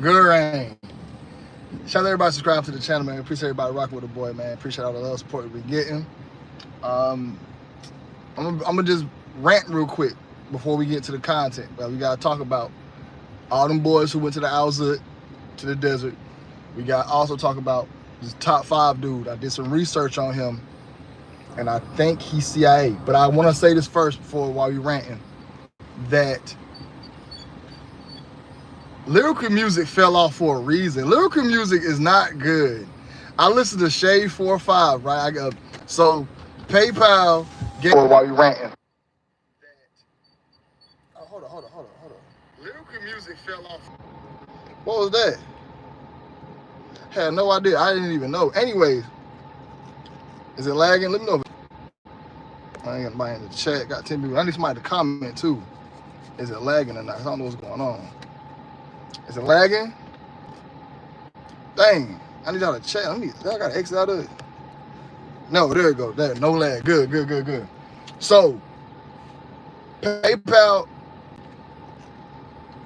Good rain. Shout out to everybody subscribe to the channel, man. Appreciate everybody rocking with the boy, man. Appreciate all the love support we're getting. I'm gonna just rant real quick before we get to the content. But we gotta talk about all them boys who went to the Alzut, to the desert. We got also talk about this top 5 dude. I did some research on him, and I think he's CIA. But I want to say this first before while we ranting that lyrical music fell off for a reason. Lyrical music is not good. I listened to Shade 4-5, right? I got so PayPal gave while we ranting. Oh, hold on. Lyrical music fell off. What was that? Had no idea. I didn't even know. Anyways, is it lagging? Let me know. I ain't got nobody in the chat. Got 10 people. I need somebody to comment too. Is it lagging or not? I don't know what's going on. Is it lagging? Dang. I need y'all to chat. I gotta exit out of it. No, there it goes. There, no lag. Good. So, PayPal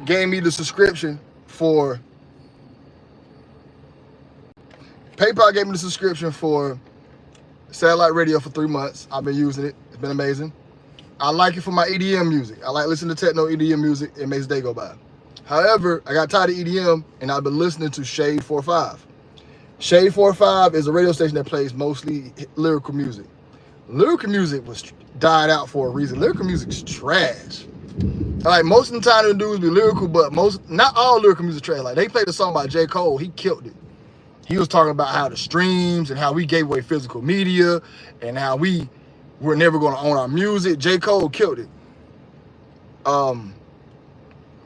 gave me the subscription for satellite radio for 3 months. I've been using it. It's been amazing. I like it for my EDM music. I like listening to techno EDM music. It makes the day go by. However, I got tired of EDM and I've been listening to Shade 4-5. Shade 4-5 is a radio station that plays mostly lyrical music. Lyrical music died out for a reason. Lyrical music's trash. Like most of the time the dudes be lyrical, but not all lyrical music trash. Like they played a song by J. Cole, he killed it. He was talking about how the streams and how we gave away physical media and how we're never gonna own our music. J. Cole killed it.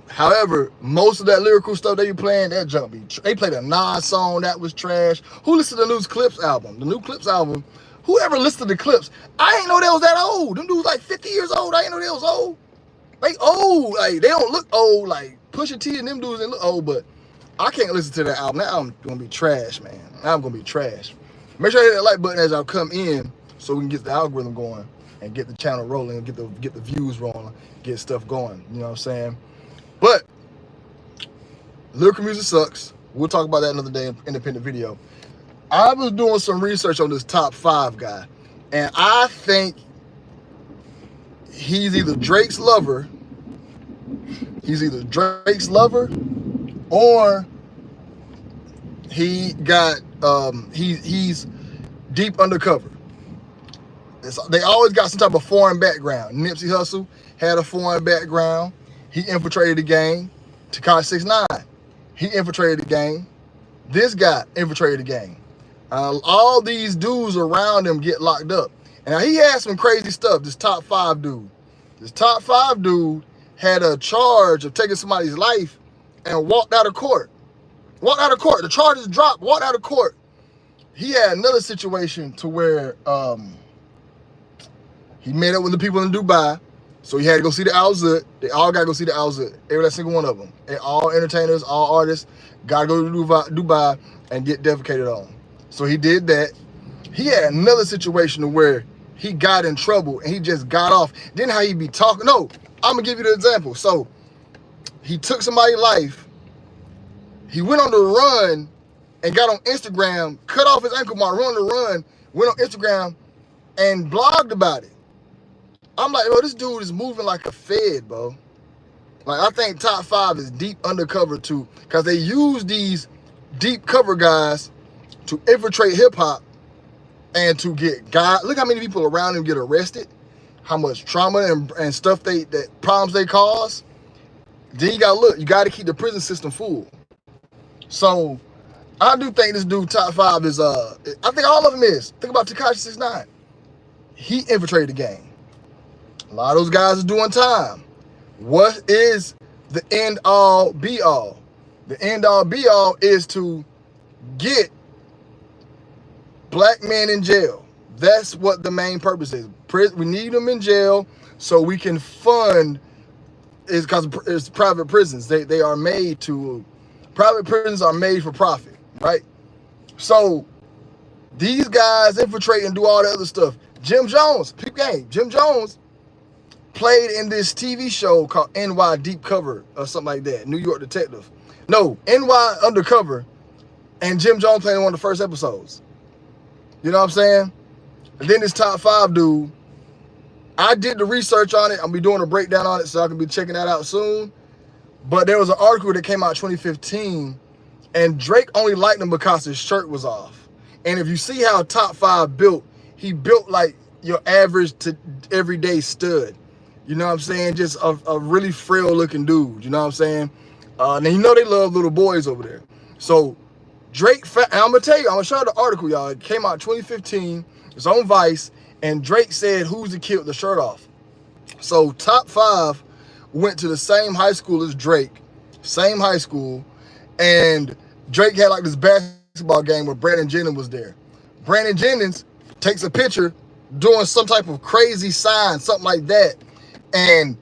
However, most of that lyrical stuff they be playing, that junk be. They played a Nas song that was trash. Who listened to the new Clips album? The new Clips album. Whoever listened to the Clips, I ain't know they was that old. Them dudes like 50 years old. I ain't know they was old. They old. Like they don't look old. Like Pusha T and them dudes they look old, but I can't listen to that album. That album's gonna be trash, man. That album's gonna be trash. Make sure you hit that like button as y'all come in, so we can get the algorithm going and get the channel rolling, and get the views rolling, get stuff going. You know what I'm saying? But lyrical music sucks. We'll talk about that another day in independent video. I was doing some research on this top 5 guy, and I think he's either Drake's lover. Or he got he's deep undercover. They always got some type of foreign background. Nipsey Hussel had a foreign background. He infiltrated the game. Tekashi 6ix9ine, he infiltrated the game. This guy infiltrated the game. All these dudes around him get locked up. And now he had some crazy stuff. This top 5 dude had a charge of taking somebody's life and walked out of court. The charges dropped, walked out of court. He had another situation to where he met up with the people in Dubai. So he had to go see the Alzut. They all got to go see the Alzut. Every single one of them. And all entertainers, all artists, got to go to Dubai and get defecated on. So he did that. He had another situation where he got in trouble and he just got off. Then how he be talking. No, I'm going to give you the example. So he took somebody's life. He went on the run and got on Instagram, cut off his ankle mark, run the run, went on Instagram and blogged about it. I'm like, bro, this dude is moving like a fed, bro. Like, I think top 5 is deep undercover too, because they use these deep cover guys to infiltrate hip hop and to get guys. Look how many people around him get arrested, how much trauma and stuff problems they cause. Then you got to keep the prison system full. So I do think this dude top 5 is I think all of them is. Think about Tekashi 6ix9ine. He infiltrated the game. A lot of those guys are doing time. What is the end all be all? The end all be all is to get black men in jail. That's what the main purpose is. We need them in jail so we can fund. Is because it's private prisons. They are made to. Private prisons are made for profit, right? So these guys infiltrate and do all the other stuff. Jim Jones, peep game. Jim Jones played in this TV show called NY Deep Cover or something like that, New York Detective. No, NY Undercover, and Jim Jones played in one of the first episodes. You know what I'm saying? And then this top 5 dude, I did the research on it. I'll be doing a breakdown on it, so I can be checking that out soon. But there was an article that came out in 2015, and Drake only liked him because his shirt was off. And if you see how top 5 built, he built like your average to everyday stud. You know what I'm saying? Just a really frail looking dude. You know what I'm saying? And you know they love little boys over there. So Drake, and I'm gonna tell you, I'm gonna show you the article, y'all. It came out in 2015. It's on Vice, and Drake said, "Who's the kid with the shirt off?" So top 5 went to the same high school as Drake, same high school, and Drake had like this basketball game where Brandon Jennings was there. Brandon Jennings takes a picture doing some type of crazy sign, something like that, and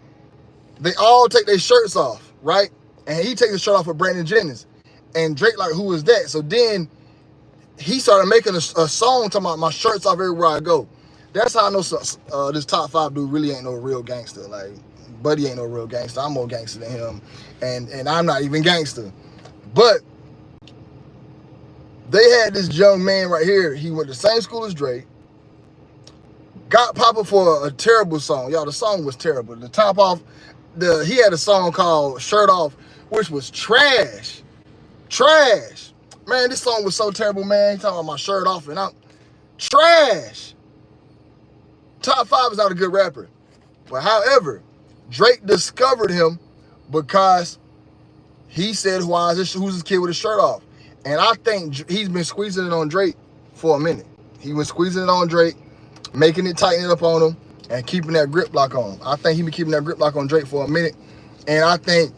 they all take their shirts off, right? And he takes the shirt off of Brandon Jennings. And Drake like, who is that? So then he started making a song talking about my shirt's off everywhere I go. That's how I know this top 5 dude really ain't no real gangster. Like, Buddy ain't no real gangster. I'm more gangster than him. And I'm not even gangster. But they had this young man right here. He went to the same school as Drake. Got popular for a terrible song. Y'all, the song was terrible. The top off, he had a song called Shirt Off, which was trash. Trash. Man, this song was so terrible, man. He talking about my shirt off, and I'm trash. Top 5 is not a good rapper. But however, Drake discovered him because he said, who's this kid with his shirt off? And I think he's been squeezing it on Drake for a minute. He was squeezing it on Drake, making it, tighten it up on him, and keeping that grip lock on him. I think he been keeping that grip lock on Drake for a minute. And I think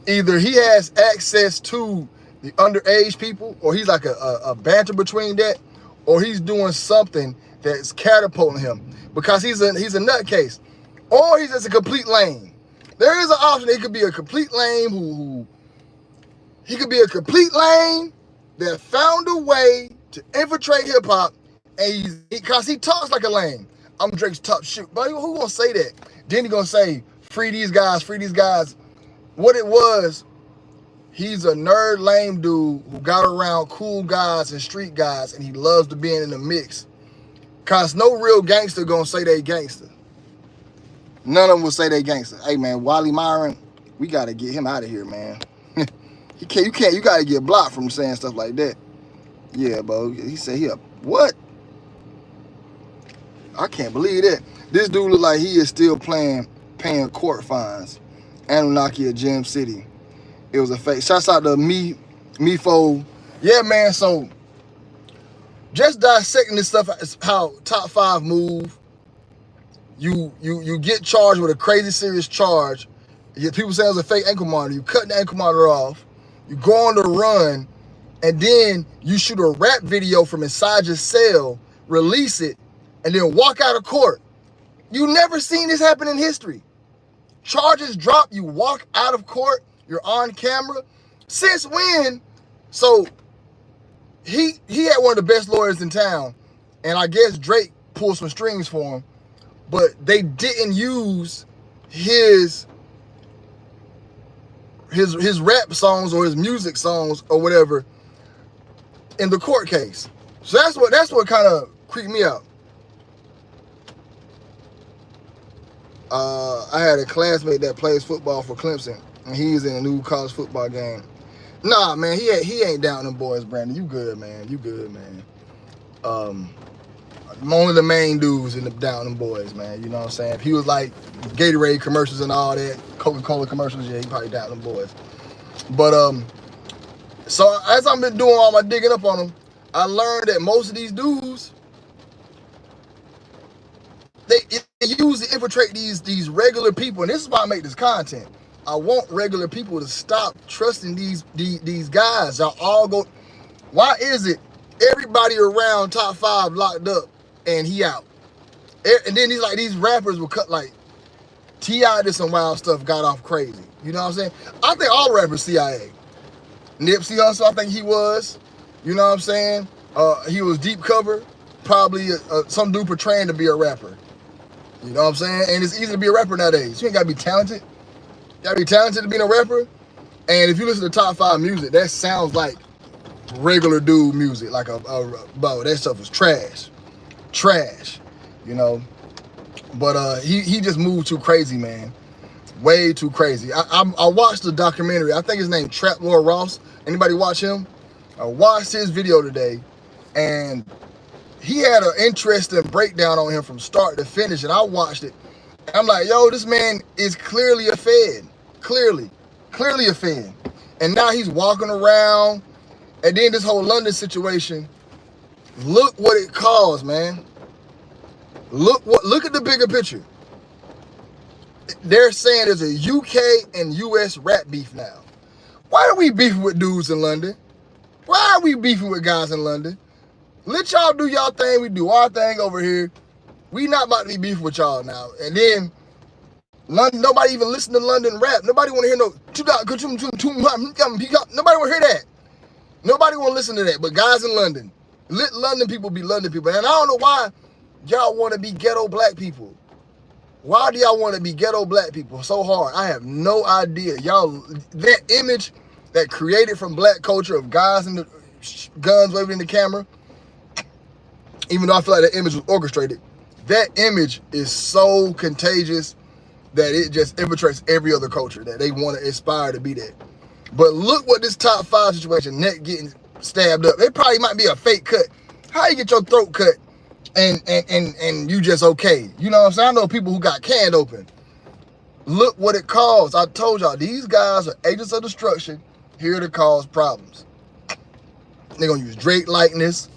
either he has access to the underage people, or he's like a banter between that, or he's doing something that's catapulting him because he's a nutcase, or he's just a complete lame. There is an option. He could be a complete lame he could be a complete lame that found a way to infiltrate hip hop, and because he talks like a lame. I'm Drake's top shoot, but who gonna say that? Then he gonna say free these guys, free these guys. What it was, he's a nerd lame dude who got around cool guys and street guys, and he loves to be in the mix. Cause no real gangster gonna say they gangster. None of them will say they gangster. Hey man, Wally Myron, we gotta get him out of here, man. You gotta get blocked from saying stuff like that. Yeah, bro. He said he up. What? I can't believe that. This dude look like he is still paying court fines. Anunnaki at Gem City. It was a fake. Shouts out to Mefo. Yeah, man. So just dissecting this stuff, how top 5 move. You get charged with a crazy serious charge. People say it was a fake ankle monitor. You cut the ankle monitor off. You go on the run, and then you shoot a rap video from inside your cell, release it, and then walk out of court. You never seen this happen in history. Charges drop, you walk out of court, you're on camera. Since when? So he had one of the best lawyers in town, and I guess Drake pulled some strings for him, but they didn't use his rap songs or his music songs or whatever in the court case. So that's what kind of creeped me out. I had a classmate that plays football for Clemson, and he's in a new college football game. Nah, man, he ain't down them boys, Brandon. You good, man. You good, man. Only the main dudes in the down them boys, man. You know what I'm saying? If he was like Gatorade commercials and all that, Coca-Cola commercials, yeah, he probably down them boys. But so as I've been doing all my digging up on them, I learned that most of these dudes, they use to infiltrate these regular people, and this is why I make this content. I want regular people to stop trusting these guys. Y'all all go. Why is it everybody around top 5 locked up and he out? And then these rappers will cut, like T.I. did some wild stuff, got off crazy. You know what I'm saying? I think all rappers CIA. Nipsey Hussel, I think he was. You know what I'm saying? He was deep cover, probably some dude portraying to be a rapper. You know what I'm saying? And it's easy to be a rapper nowadays. You ain't gotta be talented. You gotta be talented to be a rapper. And if you listen to top 5 music, that sounds like regular dude music, like bro, that stuff was trash, you know. But he just moved too crazy, man, way too crazy. I watched the documentary. I think his name Trap Lord Ross. Anybody watch him? I watched his video today, and he had an interesting breakdown on him from start to finish, and I watched it. I'm like, yo, this man is clearly a Fed, clearly a Fed, and now he's walking around. And then this whole London situation, look what it caused, man. Look at the bigger picture. They're saying there's a UK and US rap beef now. Why are we beefing with dudes in London? Why are we beefing with guys in London? Let y'all do y'all thing, we do our thing over here. We not about to be beefing with y'all now. And then London, nobody even listen to London rap. Nobody want to hear nobody want to hear that. Nobody want to listen to that, but guys in London. Let London people be London people. And I don't know why y'all want to be ghetto black people. Why do y'all want to be ghetto black people so hard? I have no idea. Y'all, that image that created from black culture of guys in the guns waving in the camera, even though I feel like that image was orchestrated, that image is so contagious that it just infiltrates every other culture, that they want to aspire to be that. But look what this top 5 situation, neck getting stabbed up. It probably might be a fake cut. How you get your throat cut and you just okay? You know what I'm saying? I know people who got canned open. Look what it caused. I told y'all, these guys are agents of destruction here to cause problems. They're gonna use Drake likeness.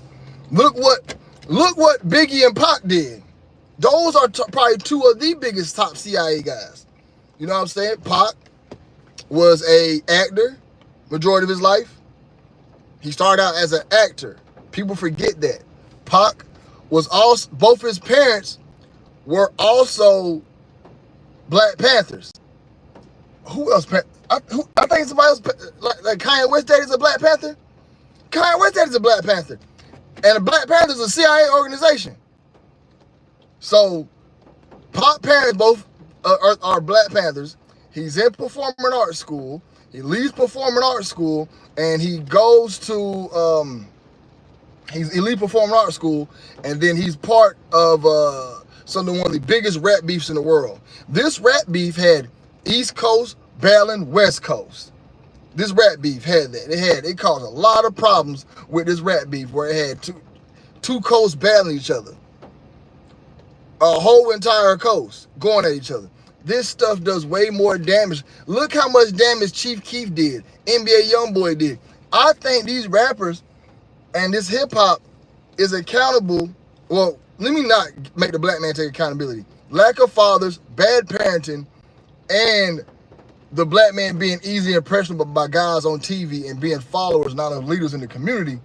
Look what Biggie and Pac did. Those are probably 2 of the biggest top CIA guys. You know what I'm saying? Pac was a actor majority of his life. He started out as an actor. People forget that. Pac was also, both his parents were also Black Panthers. Who else? I think somebody else, like Kanye West daddy's a Black Panther. Kanye West daddy's a Black Panther. And the Black Panthers is a CIA organization. So Pac parents both are Black Panthers. He's in performing arts school. He leaves performing arts school and he goes to he's elite performing arts school, and then he's part of one of the biggest rap beefs in the world. This rap beef had East Coast battling West Coast. This rap beef had that. It caused a lot of problems with this rap beef where it had two coasts battling each other. A whole entire coast going at each other. This stuff does way more damage. Look how much damage Chief Keef did, NBA Youngboy did. I think these rappers and this hip hop is accountable. Well, let me not make the black man take accountability. Lack of fathers, bad parenting, and the black man being easily impressionable by guys on TV and being followers, not of leaders in the community.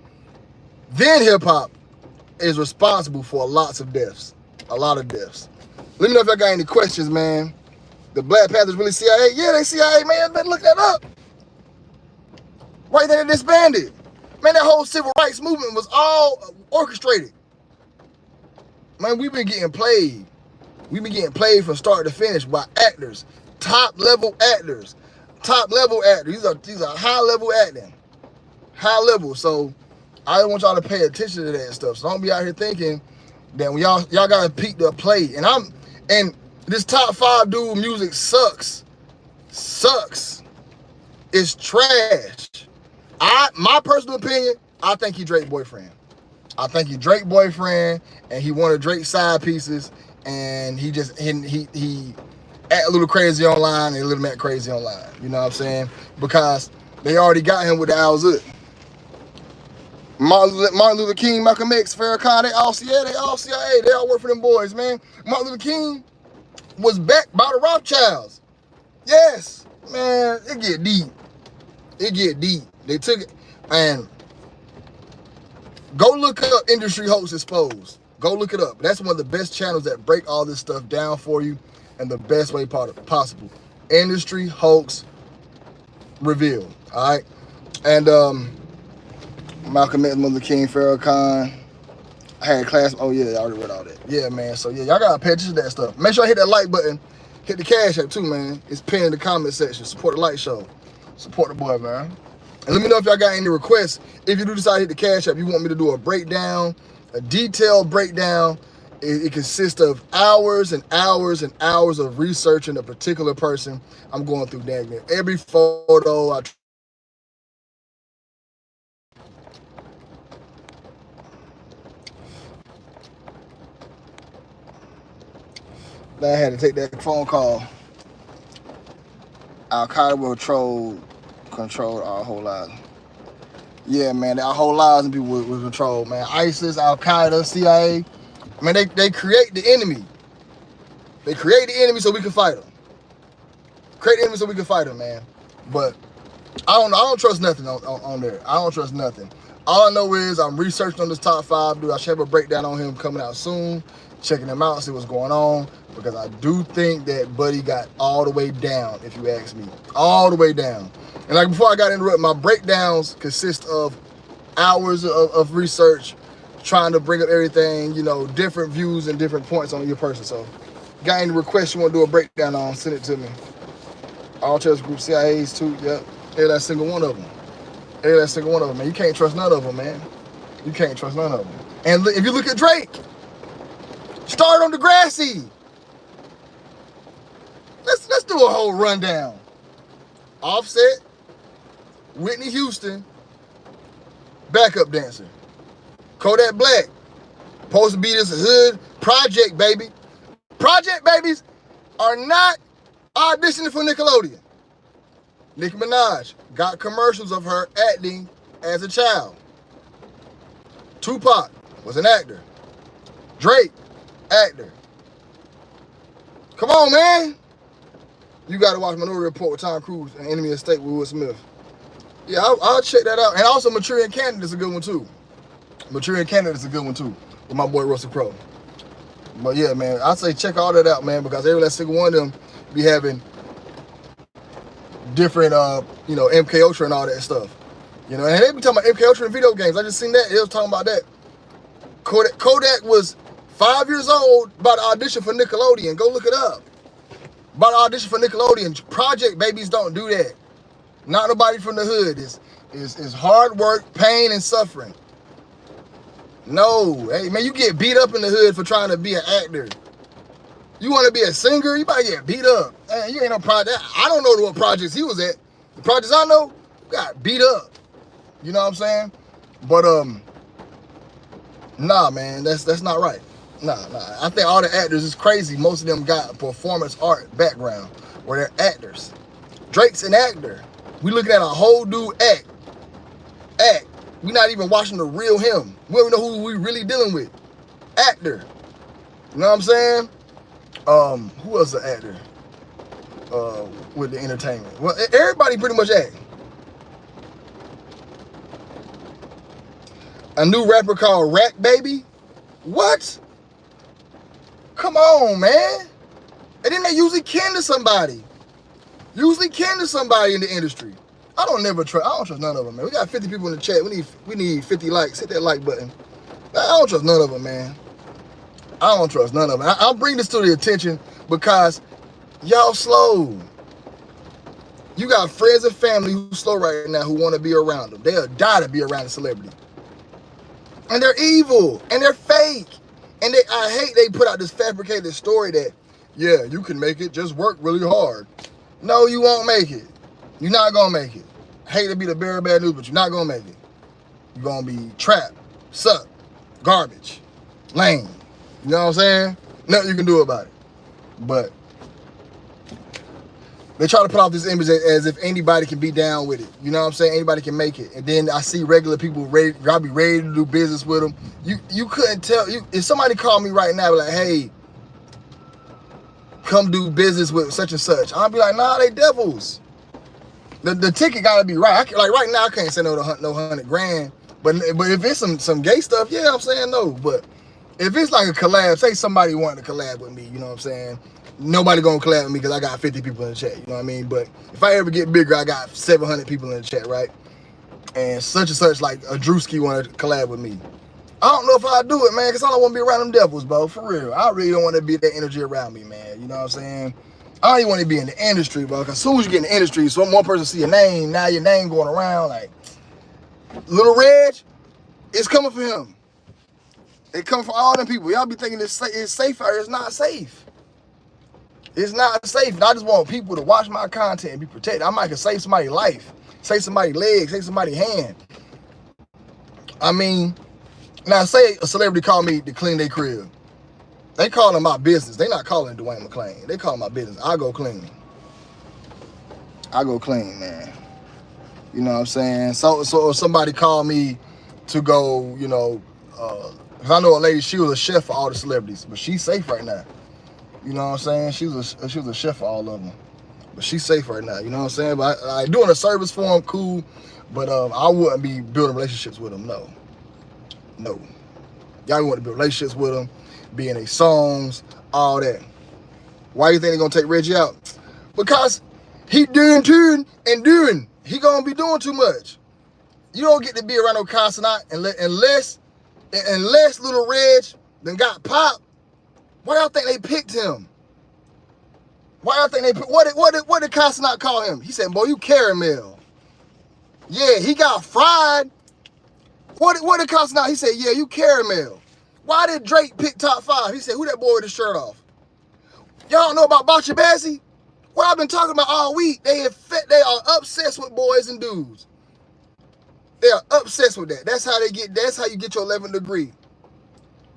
Then hip hop is responsible for lots of deaths, a lot of deaths. Let me know if y'all got any questions, man. The Black Panthers really CIA? Yeah, they CIA, man. Better look that up. Right then they disbanded. Man, that whole civil rights movement was all orchestrated. Man, we've been getting played. We've been getting played from start to finish by actors, top level actors. These are high level acting, high level. So I want y'all to pay attention to that stuff. So don't be out here thinking that when y'all gotta peek the play. And this top 5 dude music sucks. It's trash. My personal opinion, I think he Drake boyfriend. And he one of Drake's side pieces, and he act a little crazy online and a little act crazy online. You know what I'm saying? Because they already got him with the Alzut. Martin Luther King, Malcolm X, Farrakhan, they all CIA. They all work for them boys, man. Martin Luther King was backed by the Rothschilds. Yes, man, it get deep. They took it, and go look up Industry Hoax Exposed. Go look it up. That's one of the best channels that break all this stuff down for you in the best way possible. Industry Hoax Revealed, all right? And Malcolm X, Martin Luther King, Farrakhan. I had class. Oh yeah, I already read all that. Yeah, man. So yeah, y'all gotta pay attention to that stuff. Make sure I hit that like button. Hit the cash app too, man. It's pinned in the comment section. Support the light show. Support the boy, man. And let me know if y'all got any requests. If you do decide to hit the Cash App, you want me to do a breakdown, a detailed breakdown. It consists of hours and hours and hours of researching a particular person. I'm going through dang near every photo. I had to take that phone call. Al-Qaeda will control our whole lives. Yeah, man, our whole lives and people were controlled, man. ISIS, Al-Qaeda, CIA, man, they create the enemy. They create the enemy so we can fight them. Create the enemy so we can fight them, man. But I don't trust nothing on there. I don't trust nothing. All I know is I'm researching on this top 5 dude. I should have a breakdown on him coming out soon. Checking him out, see what's going on. Because I do think that Buddy got all the way down, if you ask me. All the way down. And like before I got interrupted, my breakdowns consist of hours of research, trying to bring up everything, you know, different views and different points on your person. So, got any requests you want to do a breakdown on, send it to me. All Chelsea Group, CIAs too, yep. Every last single one of them. Every last single one of them, man. You can't trust none of them, man. You can't trust none of them. And if you look at Drake, start on Degrassi. Let's do a whole rundown. Offset, Whitney Houston, backup dancer. Kodak Black, supposed to be this hood project baby. Project babies are not auditioning for Nickelodeon. Nicki Minaj got commercials of her acting as a child. Tupac was an actor. Drake, actor. Come on, man. You got to watch Minority Report with Tom Cruise and Enemy of State with Will Smith. Yeah, I'll check that out. And also Maturing Candidate is a good one too. Maturing Candidate is a good one too with my boy Russell Crowe. But yeah, man, I say check all that out, man, because every last single one of them be having different, you know, MK Ultra and all that stuff. You know, and they be talking about MK Ultra in video games. I just seen that. They was talking about that. Kodak was 5 years old, about to audition for Nickelodeon. Go look it up. About to audition for Nickelodeon. Project babies don't do that. Not nobody from the hood. It's hard work, pain, and suffering. No. Hey, man, you get beat up in the hood for trying to be an actor. You want to be a singer, you might get beat up. Hey, you ain't no project. I don't know what projects he was at. The projects I know got beat up. You know what I'm saying? But nah, man, that's not right. Nah. I think all the actors is crazy. Most of them got a performance art background where they're actors. Drake's an actor. We looking at a whole dude act. We not even watching the real him. We don't know who we really dealing with. Actor. You know what I'm saying? Who else an actor? With the entertainment. Well, everybody pretty much act. A new rapper called Rack Baby? What? Come on, man. And then they usually kin to somebody. Usually kin to somebody in the industry. I don't trust none of them, man. We got 50 people in the chat. We need 50 likes. Hit that like button. I don't trust none of them, man. I don't trust none of them. I'll bring this to the attention because y'all slow. You got friends and family who's slow right now who want to be around them. They'll die to be around a celebrity. And they're evil. And they're fake. And I hate they put out this fabricated story that, yeah, you can make it. Just work really hard. No, you won't make it. You're not going to make it. I hate to be the bearer of bad news, but you're not going to make it. You're going to be trapped, sucked, garbage, lame. You know what I'm saying? Nothing you can do about it. But they try to put off this image as if anybody can be down with it. You know what I'm saying? Anybody can make it. And then I see regular people ready, I'll be ready to do business with them. You couldn't tell. If somebody called me right now, like, hey, come do business with such and such, I'll be like, nah, they devils. The ticket gotta be right. Like right now, I can't say no $100 grand. But if it's some gay stuff, yeah, I'm saying no. But if it's like a collab, say somebody wanted to collab with me, you know what I'm saying? Nobody gonna collab with me because I got 50 people in the chat, you know what I mean? But if I ever get bigger, I got 700 people in the chat, right? And such, like a Drewski wanna collab with me. I don't know if I'll do it, man, because I don't want to be around them devils, bro, for real. I really don't want to be that energy around me, man. You know what I'm saying? I don't even want to be in the industry, bro. Cause as soon as you get in the industry, so one person see your name, now your name going around like Little Reg, it's coming for him. It coming for all them people. Y'all be thinking it's safe out here. It's not safe. It's not safe. And I just want people to watch my content and be protected. I might could save somebody's life, save somebody's leg, save somebody's hand. I mean, now say a celebrity call me to clean their crib. They calling my business. They not calling Dwayne McClain. They calling my business. I go clean. I go clean, man. You know what I'm saying? So if somebody called me to go, you know, cause I know a lady, she was a chef for all the celebrities, but she's safe right now. You know what I'm saying? She was a chef for all of them, but she's safe right now. You know what I'm saying? But I doing a service for them, cool. But I wouldn't be building relationships with them. No. Y'all want to build relationships with them, be in their songs, all that. Why you think they're gonna take Reggie out? Because he doing. He gonna be doing too much. You don't get to be around no consonant unless Little Reg then got popped. Why y'all think they picked him? Why y'all think they picked? What did consonant call him? He said, "Boy, you caramel." Yeah, he got fried. What did consonant? He said, "Yeah, you caramel." Why did Drake pick top 5? He said, "Who that boy with his shirt off?" Y'all don't know about Bacha Bassi? What I've been talking about all week, they are obsessed with boys and dudes. They are obsessed with that. That's how you get your 11th degree.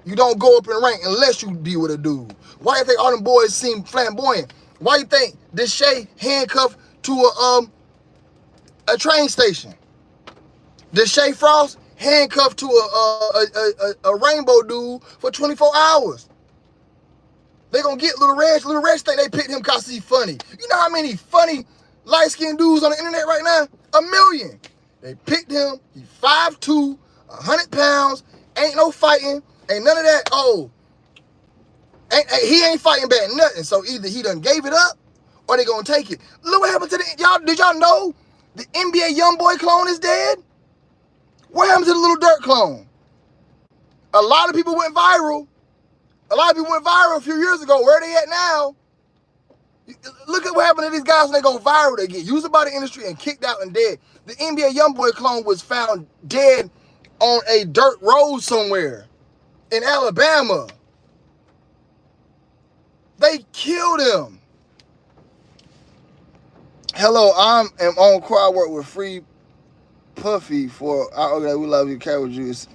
You don't go up in rank unless you be with a dude. Why you think all them boys seem flamboyant? Why you think Deshae handcuffed to a train station? Deshae Frost handcuffed to a rainbow dude for 24 hours. They gonna get Little Reg. Little Reg think they picked him because he's funny. You know how many funny light-skinned dudes on the internet right now? 1 million. They picked him. He 5'2", 100 pounds. Ain't no fighting. Ain't none of that. Oh, he ain't fighting back nothing. So either he done gave it up or they gonna take it. Look what happened to y'all. Did y'all know the NBA YoungBoy clone is dead? What happened to the Little Dirt clone? A lot of people went viral. A few years ago. Where are they at now? Look at what happened to these guys when they go viral. They get used by the industry and kicked out and dead. The NBA YoungBoy clone was found dead on a dirt road somewhere in Alabama. They killed him. Hello, I am on crowd work with Free Puffy for our organization. We love you, Carol Juice.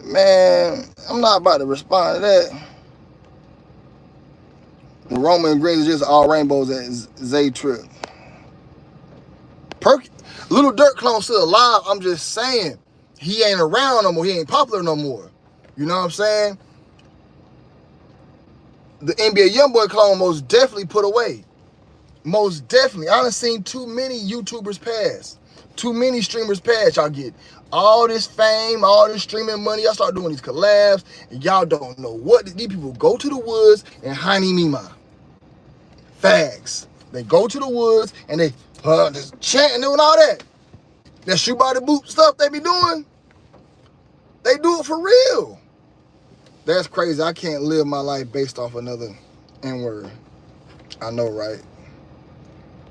Man, I'm not about to respond to that. The Roman Greens is just all rainbows at Zay Trip. Little Dirt clone still alive. I'm just saying, he ain't around no more. He ain't popular no more. You know what I'm saying? The NBA YoungBoy clone most definitely put away. Most definitely. I done seen too many YouTubers pass. Too many streamers pass. Y'all get all this fame, all this streaming money. Y'all start doing these collabs, and y'all don't know what. These people go to the woods and Heine Mima. Facts. They go to the woods and they just chanting, doing all that. That shoot by the boot stuff they be doing. They do it for real. That's crazy. I can't live my life based off another N-word. I know, right?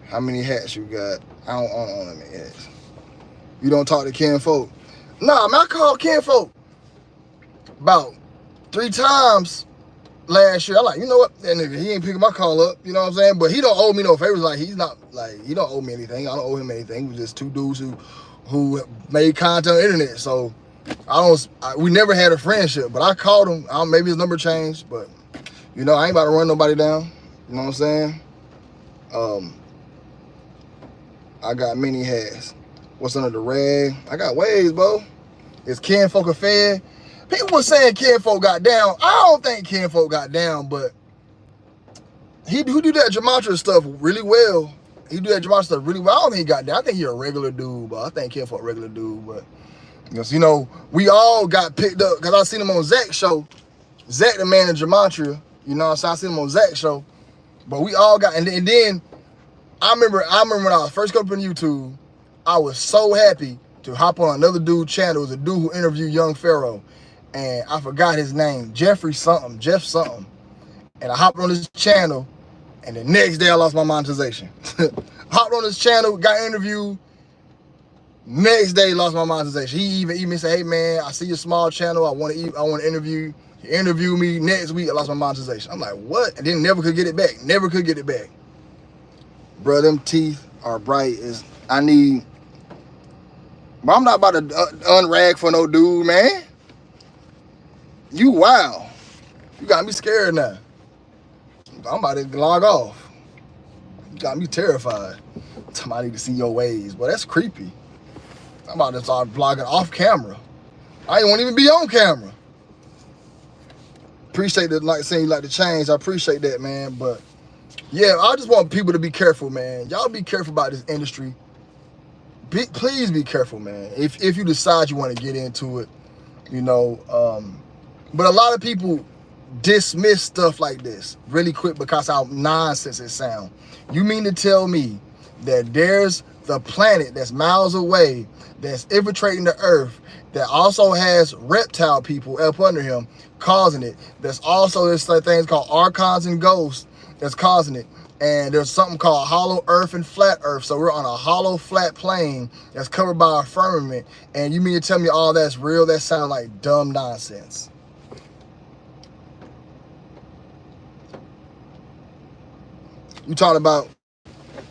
How many hats you got? I don't own that many hats. You don't talk to kinfolk. Nah, man, I called kinfolk about 3 times last year. I'm like, you know what? That nigga, he ain't picking my call up. You know what I'm saying? But he don't owe me no favors. Like, he don't owe me anything. I don't owe him anything. We just 2 dudes who made content on the internet. So we never had a friendship. But I called him. Maybe his number changed. But, you know, I ain't about to run nobody down. You know what I'm saying? I got many hats. What's under the rag? I got waves, bro. Is kinfolk a fan? People were saying kinfolk got down. I don't think kinfolk got down, but he do that gematria stuff really well. He do that gematria stuff really well. I don't think he got down. I think he a regular dude, but I think kinfolk a regular dude. But you know, we all got picked up because I seen him on Zach's show. Zach the man of gematria. You know, so I seen him on Zach's show. But we all got, and then I remember when I was first coming on YouTube, I was so happy to hop on another dude's channel. It was a dude who interviewed Young Pharaoh, and I forgot his name, Jeff something. And I hopped on his channel, And the next day I lost my monetization. Hopped on his channel, got interviewed. Next day lost my monetization. He even said, hey man, I see your small channel. I want to interview you. He interviewed me. Next week I lost my monetization. I'm like, what? And then never could get it back. Never could get it back. Bro, them teeth are bright as I need. But I'm not about to unrag for no dude, man. You wow. You got me scared now. I'm about to log off. You got me terrified. I need to see your ways. But that's creepy. I'm about to start vlogging off camera. I ain't want to even be on camera. Appreciate that, like saying you like the change. I appreciate that, man. But yeah, I just want people to be careful, man. Y'all be careful about this industry. Please be careful, man. If you decide you want to get into it, you know. But a lot of people dismiss stuff like this really quick because how nonsense it sounds. You mean to tell me that there's the planet that's miles away that's infiltrating the earth that also has reptile people up under him causing it? There's also this things called archons and ghosts that's causing it. And there's something called hollow earth and flat earth. So we're on a hollow flat plane that's covered by a firmament. And you mean to tell me all that's real? That sounds like dumb nonsense. You talking about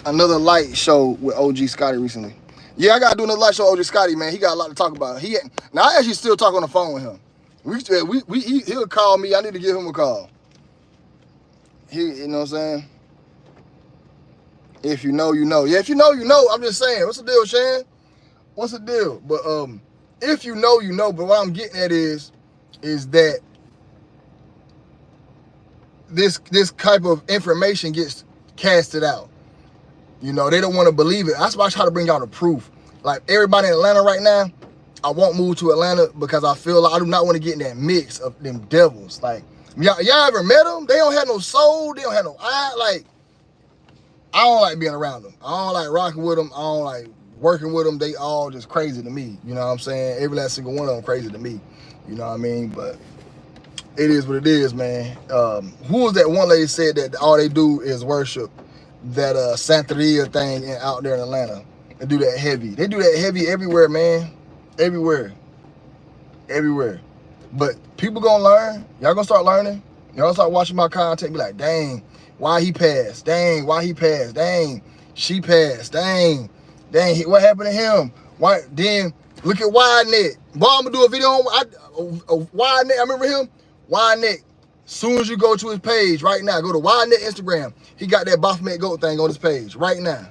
another light show with OG Scotty recently. Yeah, I got to do another light show with OG Scotty, man. He got a lot to talk about. Now, I actually still talk on the phone with him. He'll call me. I need to give him a call. You know what I'm saying? If you know, you know. Yeah, if you know, you know. I'm just saying. What's the deal, Shan? What's the deal? But if you know, you know. But what I'm getting at is that this type of information gets casted out. You know, they don't want to believe it. That's why I try to bring y'all the proof. Like everybody in Atlanta right now, I won't move to Atlanta because I feel like I do not want to get in that mix of them devils. Like, y'all ever met them? They don't have no soul. They don't have no eye. Like, I don't like being around them. I don't like rocking with them. I don't like working with them. They all just crazy to me. You know what I'm saying? Every last single one of them crazy to me. You know what I mean? But it is what it is, man. Who was that one lady said that all they do is worship that Santeria thing out there in Atlanta? They do that heavy. They do that heavy everywhere, man. Everywhere. But people gonna learn. Y'all gonna start learning. Y'all gonna start watching my content. Be like, dang, why he passed? Dang, why he passed? Dang, she passed. Dang, what happened to him? Why? Then look at Widenet. Boy, I'm gonna do a video on Widenet. I remember him. Widenet. Soon as you go to his page right now, go to Widenet Instagram. He got that Baphomet Goat thing on his page right now.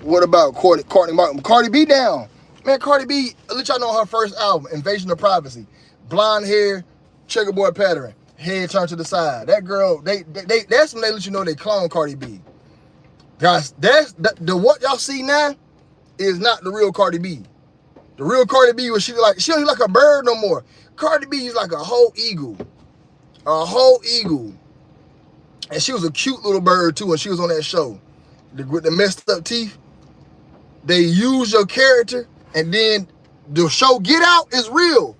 What about Courtney Martin? Cardi B down. Man, Cardi B, let y'all know her first album, Invasion of Privacy. Blonde hair, checkerboard pattern, head turned to the side. That girl, that's when they let you know they clone Cardi B. Guys, the what y'all see now is not the real Cardi B. The real Cardi B was she don't look like a bird no more. Cardi B is like a whole eagle. And she was a cute little bird too when she was on that show. With the messed up teeth. They use your character and then the show Get Out is real.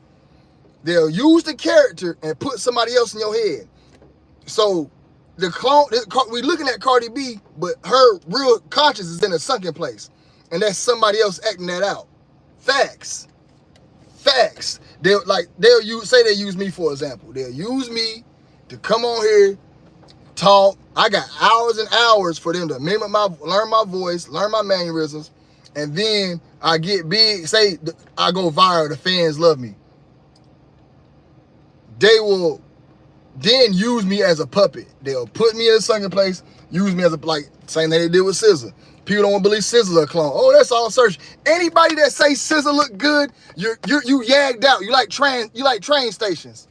They'll use the character and put somebody else in your head. So the clone, we're looking at Cardi B, but her real conscience is in a sunken place. And that's somebody else acting that out. Facts. They'll use me for example. They'll use me to come on here, talk. I got hours and hours for them to learn my voice, learn my mannerisms, and then I get big, say I go viral, the fans love me. They will then use me as a puppet. They'll put me in a sunken place, use me as same thing they did with SZA. People don't want to believe SZA's a clone. Oh, that's all search. Anybody that say SZA look good, you yagged out. You like train stations.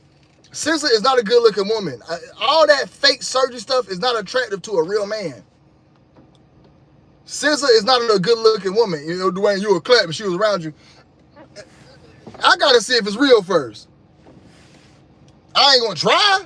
SZA is not a good looking woman. All that fake surgery stuff is not attractive to a real man. SZA is not a good looking woman. You know, Dwayne, you were clapping, she was around you. I gotta see if it's real first. I ain't gonna try.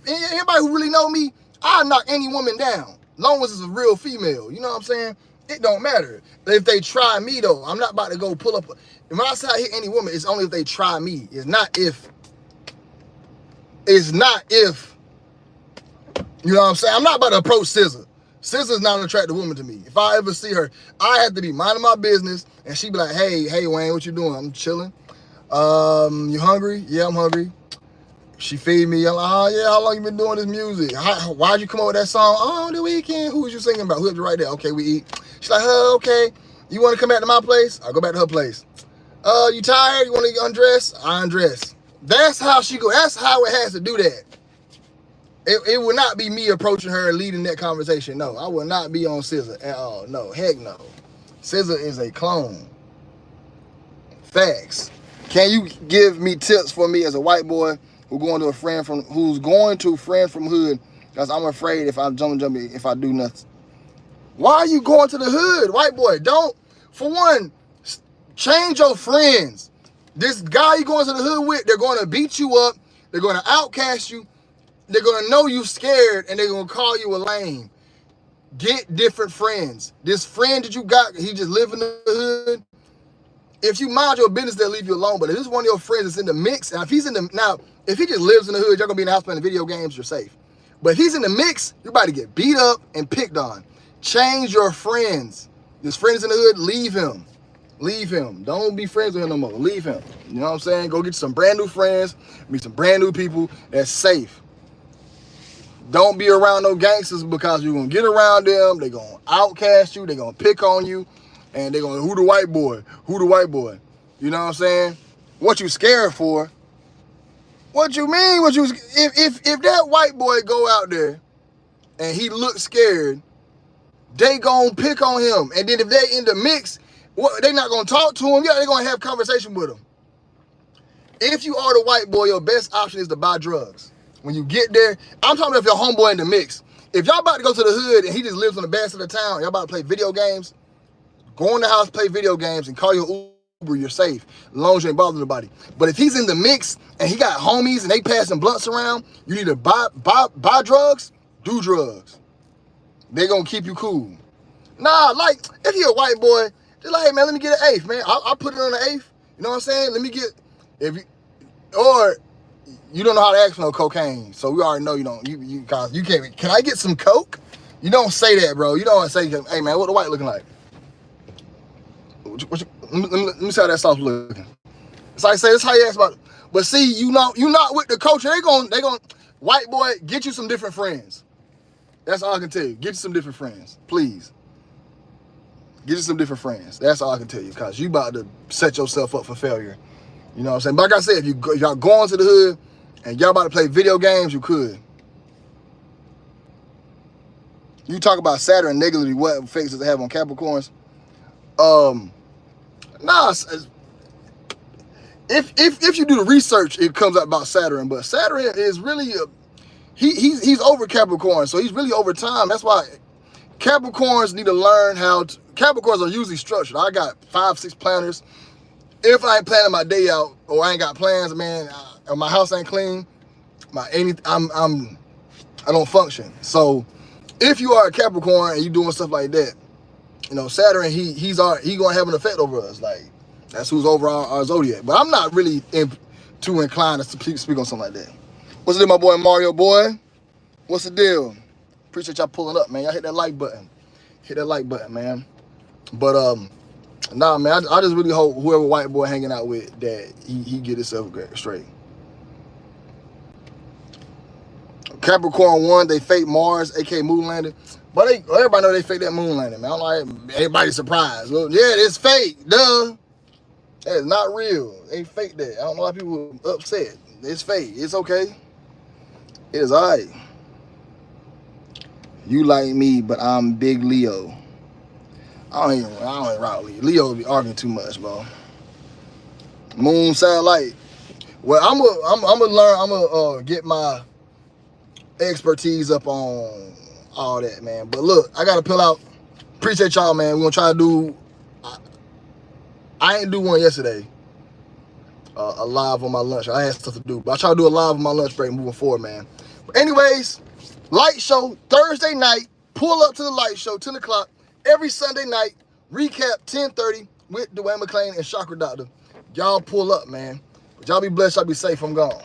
Anybody who really know me, I'll knock any woman down. Long as it's a real female. You know what I'm saying? It don't matter. If they try me though, I'm not about to go pull up. When I say I hit any woman, it's only if they try me. It's not if. It's not if, you know what I'm saying? I'm not about to approach SZA. SZA's not an attractive woman to me. If I ever see her, I have to be minding my business, and she be like, hey Wayne, what you doing? I'm chilling. You hungry? Yeah, I'm hungry. She feed me. I'm like, oh yeah, how long you been doing this music? Why'd you come up with that song? Oh, the weekend. Who was you singing about? Who helped you right there? Okay, we eat. She's like, oh, okay. You want to come back to my place? I'll go back to her place. You tired? You want to undress? I undress. That's how she go. That's how it has to do that. It would not be me approaching her and leading that conversation. No, I will not be on SZA at all. No, heck no. SZA is a clone. Facts. Can you give me tips for me as a white boy who's going to friend from hood? Because I'm afraid if I if I do nothing. Why are you going to the hood, white boy? Don't, for one, change your friends. This guy you going to the hood with, they're going to beat you up. They're going to outcast you. They're going to know you scared, and they're going to call you a lame. Get different friends. This friend that you got, he just live in the hood. If you mind your business, they'll leave you alone. But if this is one of your friends that's in the mix, and if he's in the, now, if he just lives in the hood, you're going to be in the house playing video games, you're safe. But if he's in the mix, you're about to get beat up and picked on. Change your friends. This friend is in the hood, leave him. Leave him. Don't be friends with him no more. Leave him. You know what I'm saying? Go get some brand new friends, meet some brand new people that's safe. Don't be around no gangsters, because you're going to get around them. They're going to outcast you. They're going to pick on you. And they're going, who the white boy? Who the white boy? You know what I'm saying? What you scared for? What you mean? If that white boy go out there and he looks scared, they gonna pick on him. And then if they in the mix, they not gonna talk to him. Yeah, they gonna have conversation with him. If you are the white boy, your best option is to buy drugs. When you get there, I'm talking about if your homeboy in the mix. If y'all about to go to the hood and he just lives on the back side of the town, y'all about to play video games, go in the house, play video games, and call your Uber, you're safe, as long as you ain't bothering nobody. But if he's in the mix and he got homies and they passing blunts around, you need to buy drugs, do drugs. They gonna keep you cool. Nah, like, if you're a white boy, just like, hey man, let me get an eighth, man. I'll put it on an eighth. You know what I'm saying? Let me get, or you don't know how to ask for no cocaine, so we already know you don't. You can't. Can I get some coke? You don't say that, bro. You don't say, hey man, what the white looking like? Let me see how that sauce looking. So I say, that's how you ask about it. But see, you not with the culture. They gon' white boy, get you some different friends. That's all I can tell you. Get you some different friends, please. Get you some different friends. That's all I can tell you, because you about to set yourself up for failure. You know what I'm saying? But like I said, if y'all going to the hood and y'all about to play video games, you could. You talk about Saturn negatively, what effects does it have on Capricorns? Nah, if you do the research, it comes out about Saturn, but Saturn is really he's over Capricorn, so he's really over time. That's why Capricorns need to learn how to. Capricorns are usually structured. I got 5-6 planners. If I ain't planning my day out, or I ain't got plans, man, or my house ain't clean, I don't function. So if you are a Capricorn and you doing stuff like that, you know, Saturn, he gonna have an effect over us. Like, that's who's over our zodiac. But I'm not really too inclined to speak on something like that. What's the deal, my boy Mario boy? What's the deal? Appreciate y'all pulling up, man. Y'all hit that like button. Hit that like button, man. But nah, man, I just really hope whoever white boy hanging out with, that he get himself straight. Capricorn 1, they fake Mars, aka moon landing. But everybody know they fake that moon landing, man. I'm like, everybody's surprised. Well, yeah, it's fake, duh. That is not real. They fake that. I don't know why people are upset. It's fake. It's okay. It is all right. You like me, but I'm big Leo. I don't even rock Leo. Leo be arguing too much, bro. Moon satellite. Well, I'm gonna learn. I'm gonna get my expertise up on all that, man. But look, I gotta pull out. Appreciate y'all, man. We're gonna try to do. I ain't do one yesterday. A live on my lunch. I had stuff to do, but I try to do a live on my lunch break moving forward, man. But anyways, light show Thursday night. Pull up to the light show 10 o'clock every Sunday night. Recap 10:30 with Dwayne McClain and Chakra Doctor. Y'all pull up, man. But y'all be blessed. Y'all be safe. I'm gone.